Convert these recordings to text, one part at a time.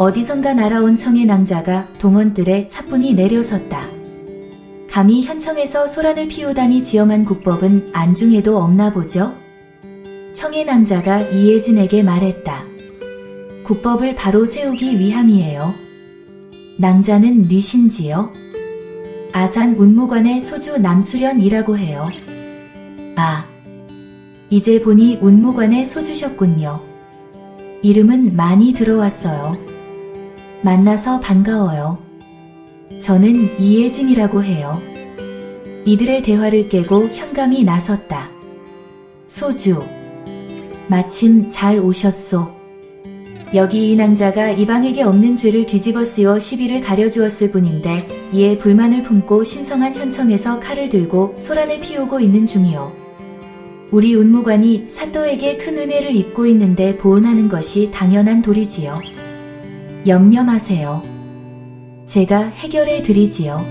어디선가 날아온 청의 낭자가 동원들의 사뿐히 내려섰다. 감히 현청에서 소란을 피우다니 지엄한 국법은 안중에도 없나 보죠? 청의 낭자가 이혜진에게 말했다. 국법을 바로 세우기 위함이에요. 낭자는 뉘신지요? 아산 운무관의 소주 남수련이라고 해요. 아, 이제 보니 운무관의 소주셨군요. 이름은 많이 들어왔어요. 만나서 반가워요. 저는 이혜진이라고 해요. 이들의 대화를 깨고 현감이 나섰다. 소주. 마침 잘 오셨소. 여기 이 낭자가 이방에게 없는 죄를 뒤집어 씌워 시비를 가려주었을 뿐인데 이에 불만을 품고 신성한 현청에서 칼을 들고 소란을 피우고 있는 중이요. 우리 운무관이 사또에게 큰 은혜를 입고 있는데 보은하는 것이 당연한 도리지요. 염려 마세요. 제가 해결해 드리지요.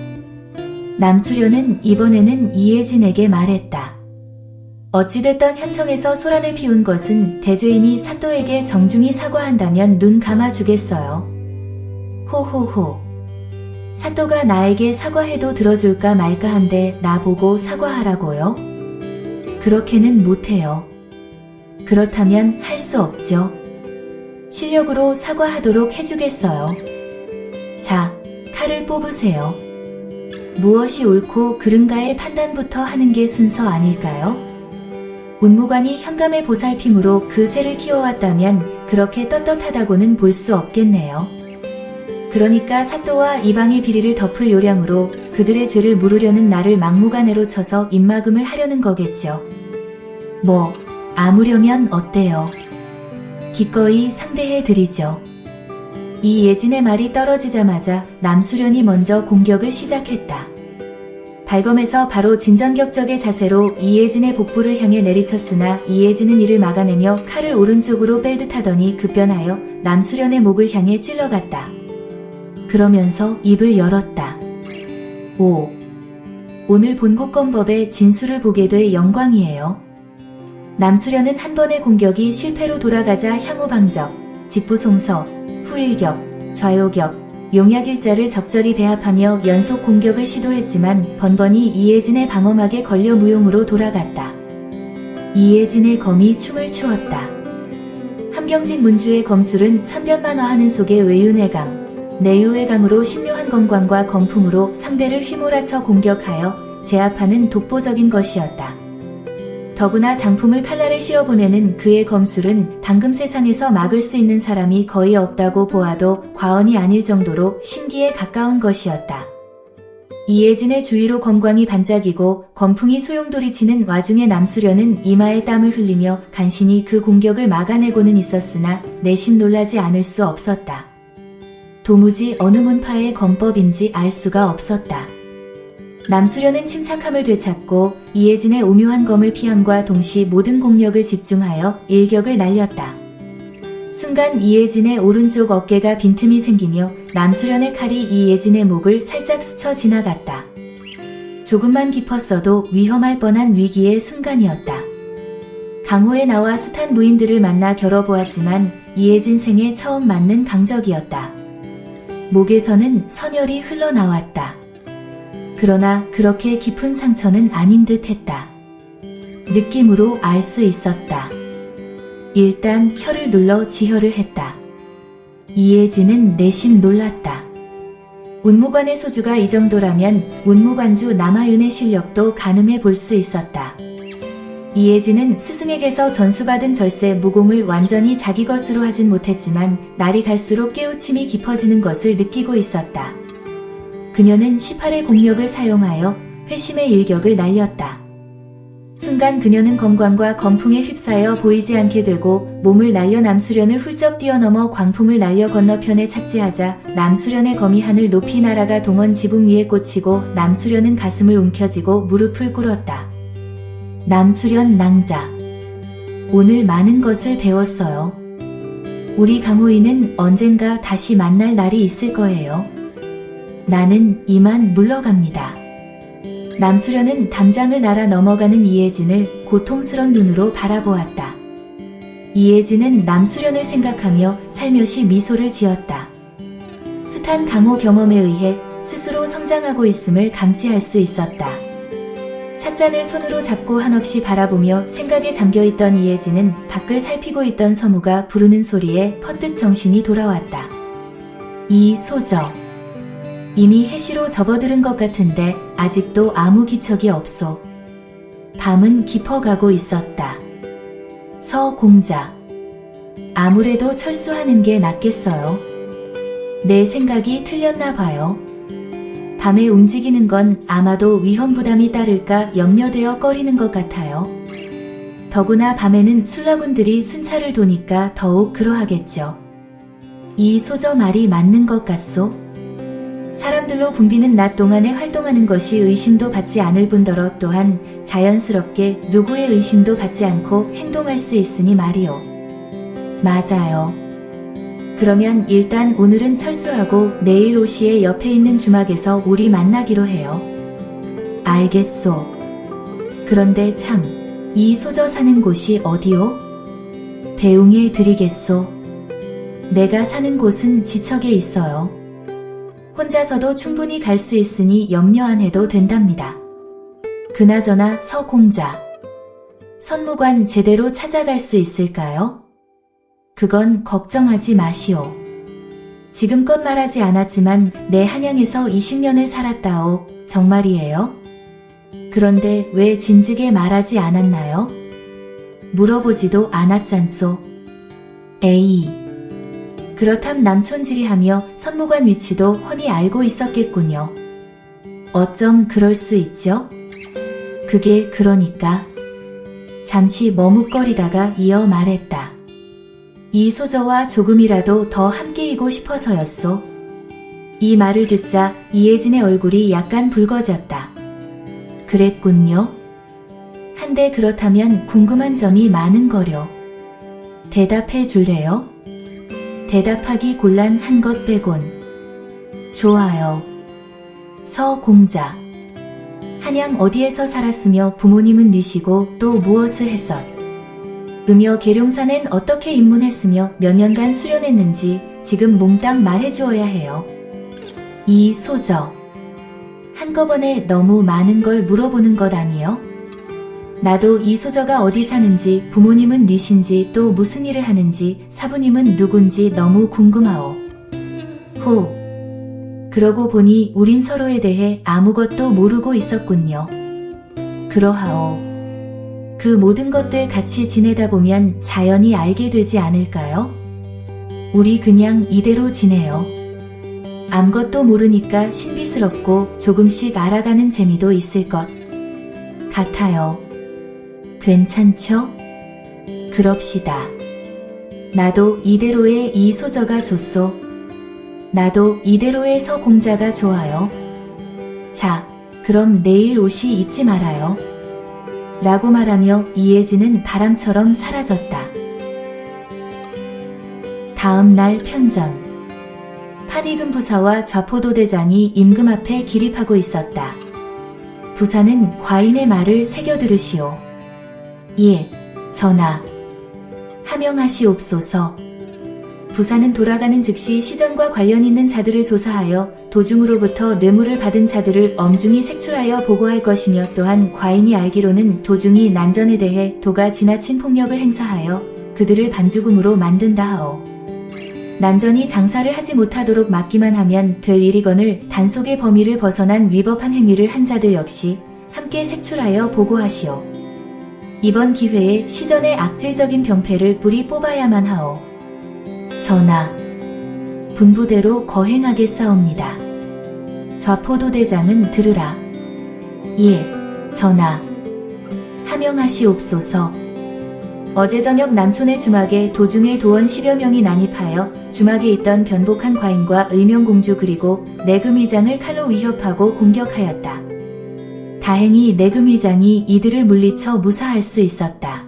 남수련은 이번에는 이혜진에게 말했다. 어찌됐던 현청에서 소란을 피운 것은 대죄인이 사또에게 정중히 사과한다면 눈 감아주겠어요. 호호호. 사또가 나에게 사과해도 들어줄까 말까 한데 나보고 사과하라고요? 그렇게는 못해요. 그렇다면 할 수 없죠. 실력으로 사과하도록 해주겠어요. 자, 칼을 뽑으세요. 무엇이 옳고 그른가의 판단부터 하는 게 순서 아닐까요? 운무관이 현감의 보살핌으로 그 새를 키워왔다면 그렇게 떳떳하다고는 볼 수 없겠네요. 그러니까 사또와 이방의 비리를 덮을 요량으로 그들의 죄를 물으려는 나를 막무가내로 쳐서 입막음을 하려는 거겠죠. 뭐 아무려면 어때요? 기꺼이 상대해드리죠. 이 예진의 말이 떨어지자마자 남수련이 먼저 공격을 시작했다. 발검에서 바로 진전격적의 자세로 이혜진의 복부를 향해 내리쳤으나 이혜진은 이를 막아내며 칼을 오른쪽으로 뺄 듯하더니 급변하여 남수련의 목을 향해 찔러갔다. 그러면서 입을 열었다. 오늘 본국검법의 진술을 보게 돼 영광이에요. 남수련은 한 번의 공격이 실패로 돌아가자 향후방적, 직부송서, 후일격, 좌요격, 용약일자를 적절히 배합하며 연속 공격을 시도했지만 번번이 이혜진의 방어막에 걸려 무용으로 돌아갔다. 이혜진의 검이 춤을 추었다. 함경직 문주의 검술은 천변만화하는 속의 외윤회강, 내유회강으로 신묘한 검광과 검풍으로 상대를 휘몰아쳐 공격하여 제압하는 독보적인 것이었다. 더구나 장품을 칼날에 실어보내는 그의 검술은 당금 세상에서 막을 수 있는 사람이 거의 없다고 보아도 과언이 아닐 정도로 신기에 가까운 것이었다. 이혜진의 주위로 검광이 반짝이고 검풍이 소용돌이치는 와중에 남수련은 이마에 땀을 흘리며 간신히 그 공격을 막아내고는 있었으나 내심 놀라지 않을 수 없었다. 도무지 어느 문파의 검법인지 알 수가 없었다. 남수련은 침착함을 되찾고 이혜진의 오묘한 검을 피함과 동시 모든 공력을 집중하여 일격을 날렸다. 순간 이혜진의 오른쪽 어깨가 빈틈이 생기며 남수련의 칼이 이혜진의 목을 살짝 스쳐 지나갔다. 조금만 깊었어도 위험할 뻔한 위기의 순간이었다. 강호에 나와 숱한 무인들을 만나 겨뤄보았지만 이혜진 생에 처음 맞는 강적이었다. 목에서는 선혈이 흘러나왔다. 그러나 그렇게 깊은 상처는 아닌 듯 했다. 느낌으로 알 수 있었다. 일단 혀를 눌러 지혈을 했다. 이혜진은 내심 놀랐다. 운무관의 소주가 이 정도라면 운무관주 남아윤의 실력도 가늠해 볼 수 있었다. 이혜진은 스승에게서 전수받은 절세 무공을 완전히 자기 것으로 하진 못했지만 날이 갈수록 깨우침이 깊어지는 것을 느끼고 있었다. 그녀는 18의 공력을 사용하여 회심의 일격을 날렸다. 순간 그녀는 검광과 검풍에 휩싸여 보이지 않게 되고 몸을 날려 남수련을 훌쩍 뛰어넘어 광풍을 날려 건너편에 착지하자 남수련의 검이 하늘 높이 날아가 동원 지붕 위에 꽂히고 남수련은 가슴을 움켜쥐고 무릎을 꿇었다. 남수련 낭자. 오늘 많은 것을 배웠어요. 우리 강호인은 언젠가 다시 만날 날이 있을 거예요. 나는 이만 물러갑니다. 남수련은 담장을 날아 넘어가는 이혜진을 고통스런 눈으로 바라보았다. 이혜진은 남수련을 생각하며 살며시 미소를 지었다. 숱한 강호 경험에 의해 스스로 성장하고 있음을 감지할 수 있었다. 찻잔을 손으로 잡고 한없이 바라보며 생각에 잠겨있던 이혜진은 밖을 살피고 있던 서무가 부르는 소리에 퍼뜩 정신이 돌아왔다. 이소저. 이미 해시로 접어들은 것 같은데 아직도 아무 기척이 없소. 밤은 깊어가고 있었다. 서공자. 아무래도 철수하는 게 낫겠어요. 내 생각이 틀렸나 봐요. 밤에 움직이는 건 아마도 위험 부담이 따를까 염려되어 꺼리는 것 같아요. 더구나 밤에는 술라군들이 순찰을 도니까 더욱 그러하겠죠. 이 소저 말이 맞는 것 같소? 사람들로 붐비는 낮 동안에 활동하는 것이 의심도 받지 않을 뿐더러 또한 자연스럽게 누구의 의심도 받지 않고 행동할 수 있으니 말이오. 맞아요. 그러면 일단 오늘은 철수하고 내일 오시에 옆에 있는 주막에서 우리 만나기로 해요. 알겠소. 그런데 참, 이 소저 사는 곳이 어디오? 배웅해 드리겠소. 내가 사는 곳은 지척에 있어요. 혼자서도 충분히 갈 수 있으니 염려 안 해도 된답니다. 그나저나 서공자. 선무관 제대로 찾아갈 수 있을까요? 그건 걱정하지 마시오. 지금껏 말하지 않았지만 내 한양에서 20년을 살았다오. 정말이에요? 그런데 왜 진즉에 말하지 않았나요? 물어보지도 않았잖소. 에이. 그렇담 남촌지리하며 선무관 위치도 훤히 알고 있었겠군요. 어쩜 그럴 수 있죠? 그게 그러니까. 잠시 머뭇거리다가 이어 말했다. 이 소저와 조금이라도 더 함께이고 싶어서였소. 이 말을 듣자 이혜진의 얼굴이 약간 붉어졌다. 그랬군요. 한데 그렇다면 궁금한 점이 많은 거려. 대답해 줄래요? 대답하기 곤란한 것 빼곤. 좋아요. 서공자. 한양 어디에서 살았으며 부모님은 누시고 또 무엇을 했었? 음여 계룡산엔 어떻게 입문했으며 몇 년간 수련했는지 지금 몽땅 말해주어야 해요. 이 소저. 한꺼번에 너무 많은 걸 물어보는 것 아니요? 나도 이 소저가 어디 사는지, 부모님은 누신지, 또 무슨 일을 하는지, 사부님은 누군지 너무 궁금하오. 호. 그러고 보니 우린 서로에 대해 아무것도 모르고 있었군요. 그러하오. 그 모든 것들 같이 지내다 보면 자연히 알게 되지 않을까요? 우리 그냥 이대로 지내요. 아무것도 모르니까 신비스럽고 조금씩 알아가는 재미도 있을 것 같아요. 괜찮죠? 그럽시다. 나도 이대로의 이 소저가 좋소. 나도 이대로의 서공자가 좋아요. 자, 그럼 내일 옷이 잊지 말아요. 라고 말하며 이혜진은 바람처럼 사라졌다. 다음 날 편전. 판익은 부사와 좌포도대장이 임금 앞에 기립하고 있었다. 부사는 과인의 말을 새겨 들으시오. 예, 전하. 하명하시옵소서. 부사는 돌아가는 즉시 시전과 관련 있는 자들을 조사하여 도중으로부터 뇌물을 받은 자들을 엄중히 색출하여 보고할 것이며 또한 과인이 알기로는 도중이 난전에 대해 도가 지나친 폭력을 행사하여 그들을 반죽음으로 만든다 하오. 난전이 장사를 하지 못하도록 막기만 하면 될 일이거늘 단속의 범위를 벗어난 위법한 행위를 한 자들 역시 함께 색출하여 보고하시오. 이번 기회에 시전의 악질적인 병폐를 뿌리 뽑아야만 하오. 전하, 분부대로 거행하겠사옵니다. 좌포도대장은 들으라. 예, 전하. 하명하시옵소서. 어제 저녁 남촌의 주막에 도중에 도원 10여 명이 난입하여 주막에 있던 변복한 과인과 의명공주 그리고 내금위장을 칼로 위협하고 공격하였다. 다행히 내금위장이 이들을 물리쳐 무사할 수 있었다.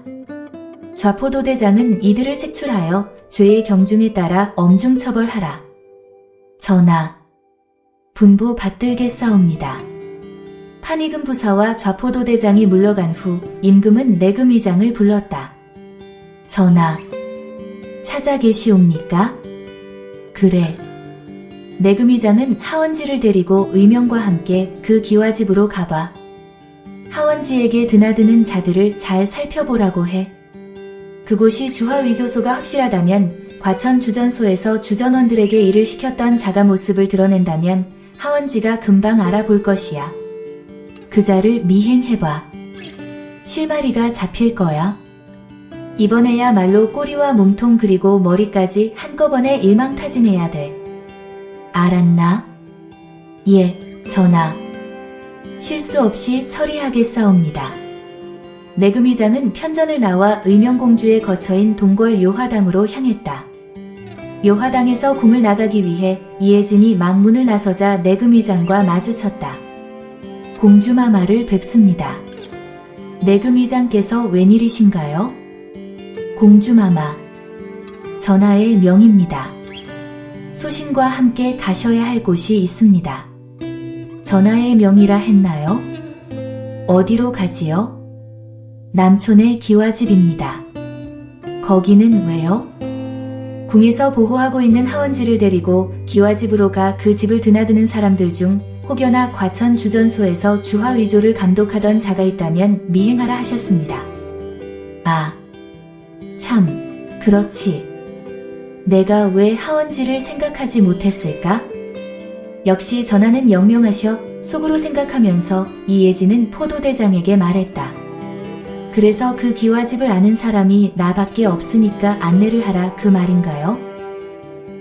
좌포도대장은 이들을 색출하여 죄의 경중에 따라 엄중 처벌하라. 전하, 분부 받들겠사옵니다. 판익은 부사와 좌포도대장이 물러간 후 임금은 내금위장을 불렀다. 전하, 찾아 계시옵니까? 그래. 내금위장은 하원지를 데리고 의명과 함께 그 기와집으로 가봐. 하원지에게 드나드는 자들을 잘 살펴보라고 해. 그곳이 주화위조소가 확실하다면 과천 주전소에서 주전원들에게 일을 시켰던 자가 모습을 드러낸다면 하원지가 금방 알아볼 것이야. 그 자를 미행해봐. 실마리가 잡힐 거야. 이번에야말로 꼬리와 몸통 그리고 머리까지 한꺼번에 일망타진해야 돼. 알았나? 예, 전하. 실수 없이 처리하겠사옵니다. 내금위장은 편전을 나와 의명공주의 거처인 동궐 요화당으로 향했다. 요화당에서 궁을 나가기 위해 이혜진이 망문을 나서자 내금위장과 마주쳤다. 공주마마를 뵙습니다. 내금위장께서 웬일이신가요? 공주마마, 전하의 명입니다. 소신과 함께 가셔야 할 곳이 있습니다. 전하의 명이라 했나요? 어디로 가지요? 남촌의 기와집입니다. 거기는 왜요? 궁에서 보호하고 있는 하원지를 데리고 기와집으로 가 그 집을 드나드는 사람들 중 혹여나 과천 주전소에서 주화위조를 감독하던 자가 있다면 미행하라 하셨습니다. 아, 참, 그렇지. 내가 왜 하원지를 생각하지 못했을까? 역시 전하는 영명하셔. 속으로 생각하면서 이예진은 포도대장에게 말했다. 그래서 그 기와집을 아는 사람이 나밖에 없으니까 안내를 하라 그 말인가요?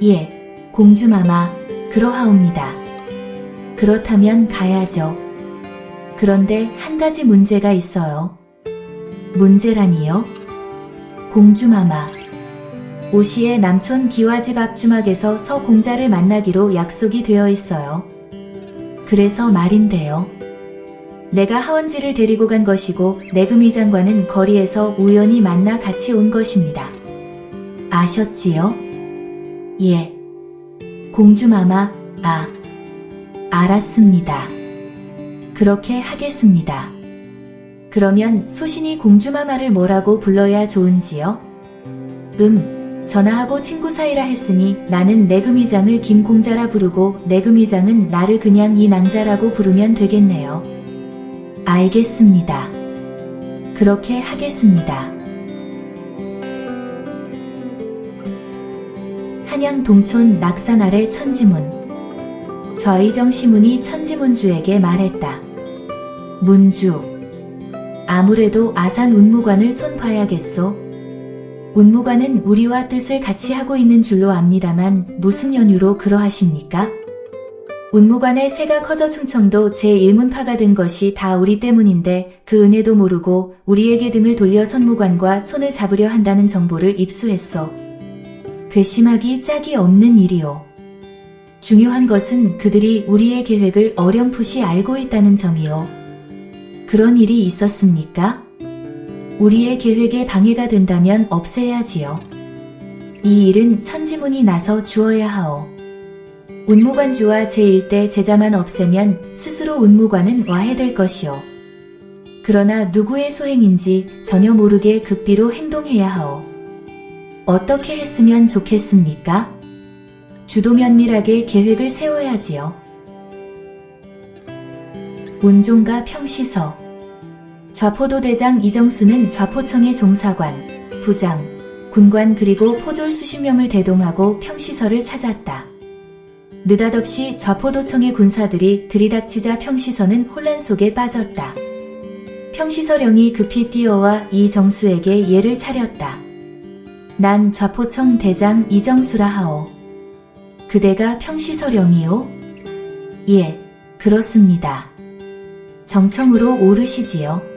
예, 공주마마, 그러하옵니다. 그렇다면 가야죠. 그런데 한 가지 문제가 있어요. 문제라니요? 공주마마, 오시에 남촌 기와집 앞주막에서 서 공자를 만나기로 약속이 되어 있어요. 그래서 말인데요. 내가 하원지를 데리고 간 것이고 내금위장과는 거리에서 우연히 만나 같이 온 것입니다. 아셨지요? 예. 공주마마, 알았습니다. 그렇게 하겠습니다. 그러면 소신이 공주마마를 뭐라고 불러야 좋은지요? 전하하고 친구 사이라 했으니 나는 내금위장을 김공자라 부르고 내금위장은 나를 그냥 이 낭자라고 부르면 되겠네요. 알겠습니다. 그렇게 하겠습니다. 한양 동촌 낙산 아래 천지문. 좌의정 시문이 천지문주에게 말했다. 문주, 아무래도 아산 운무관을 손봐야겠소. 운무관은 우리와 뜻을 같이 하고 있는 줄로 압니다만 무슨 연유로 그러하십니까? 운무관의 새가 커져 충청도 제1문파가 된 것이 다 우리 때문인데 그 은혜도 모르고 우리에게 등을 돌려 선무관과 손을 잡으려 한다는 정보를 입수했소. 괘씸하기 짝이 없는 일이오. 중요한 것은 그들이 우리의 계획을 어렴풋이 알고 있다는 점이오. 그런 일이 있었습니까? 우리의 계획에 방해가 된다면 없애야지요. 이 일은 천지문이 나서 주어야 하오. 운무관주와 제1대 제자만 없애면 스스로 운무관은 와해될 것이오. 그러나 누구의 소행인지 전혀 모르게 극비로 행동해야 하오. 어떻게 했으면 좋겠습니까? 주도 면밀하게 계획을 세워야지요. 운종가 평시서. 좌포도대장 이정수는 좌포청의 종사관, 부장, 군관 그리고 포졸 수십 명을 대동하고 평시서를 찾았다. 느닷없이 좌포도청의 군사들이 들이닥치자 평시서는 혼란 속에 빠졌다. 평시서령이 급히 뛰어와 이정수에게 예를 차렸다. 난 좌포청 대장 이정수라 하오. 그대가 평시서령이오? 예, 그렇습니다. 정청으로 오르시지요.